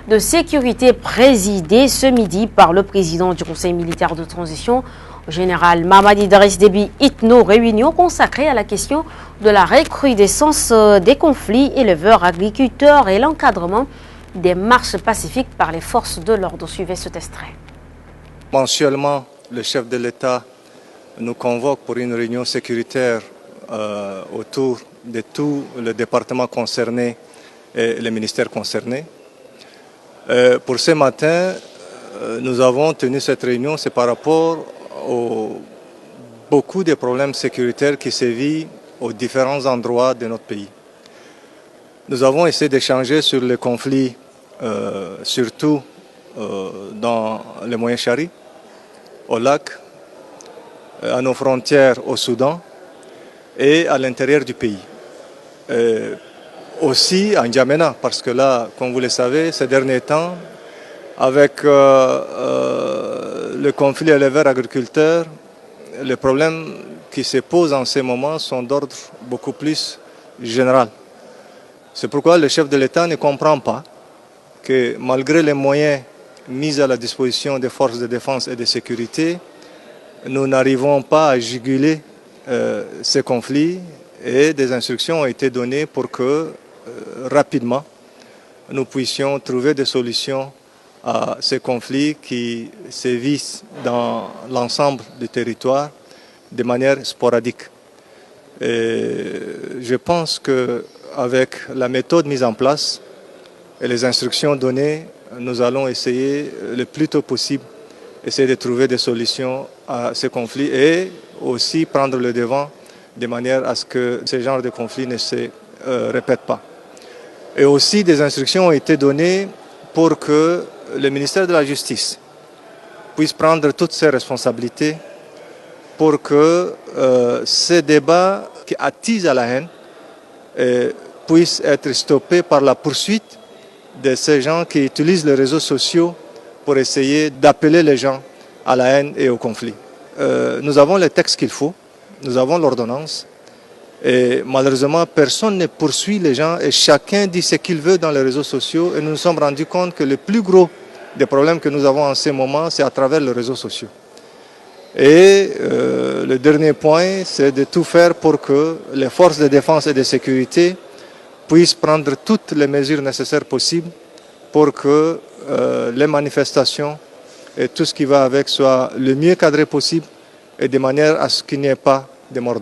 de sécurité présidée ce midi par le président du Conseil militaire de transition, général Mamadi Idriss Déby Itno, réunion consacrée à la question de la recrudescence des conflits éleveurs-agriculteurs et l'encadrement des marches pacifiques par les forces de l'ordre. Suivez cet extrait. Mensuellement, le chef de l'État nous convoque pour une réunion sécuritaire autour de tout le département concerné et les ministères concernés. Pour ce matin, nous avons tenu cette réunion, c'est par rapport aux beaucoup de problèmes sécuritaires qui sévissent aux différents endroits de notre pays. Nous avons essayé d'échanger sur les conflits, surtout dans les moyens Chari, au lac, à nos frontières au Soudan et à l'intérieur du pays. Aussi en N'Djamena, parce que là, comme vous le savez, ces derniers temps, avec le conflit éleveur-agriculteur, les problèmes qui se posent en ces moments sont d'ordre beaucoup plus général. C'est pourquoi le chef de l'État ne comprend pas que malgré les moyens mis à la disposition des forces de défense et de sécurité, nous n'arrivons pas à juguler ces conflits et des instructions ont été données pour que rapidement nous puissions trouver des solutions à ces conflits qui sévissent dans l'ensemble du territoire de manière sporadique. Et je pense qu'avec la méthode mise en place et les instructions données, nous allons essayer le plus tôt possible essayer de trouver des solutions à ces conflits et aussi prendre le devant de manière à ce que ce genre de conflits ne se répètent pas. Et aussi des instructions ont été données pour que le ministère de la Justice puisse prendre toutes ses responsabilités pour que ces débats qui attisent à la haine puissent être stoppés par la poursuite de ces gens qui utilisent les réseaux sociaux pour essayer d'appeler les gens à la haine et au conflit. Nous avons les textes qu'il faut, nous avons l'ordonnance, et malheureusement personne ne poursuit les gens et chacun dit ce qu'il veut dans les réseaux sociaux et nous nous sommes rendus compte que le plus gros des problèmes que nous avons en ces moments, c'est à travers les réseaux sociaux. Et le dernier point, c'est de tout faire pour que les forces de défense et de sécurité puissent prendre toutes les mesures nécessaires possibles pour que les manifestations et tout ce qui va avec soit le mieux cadré possible et de manière à ce qu'il n'y ait pas de morts.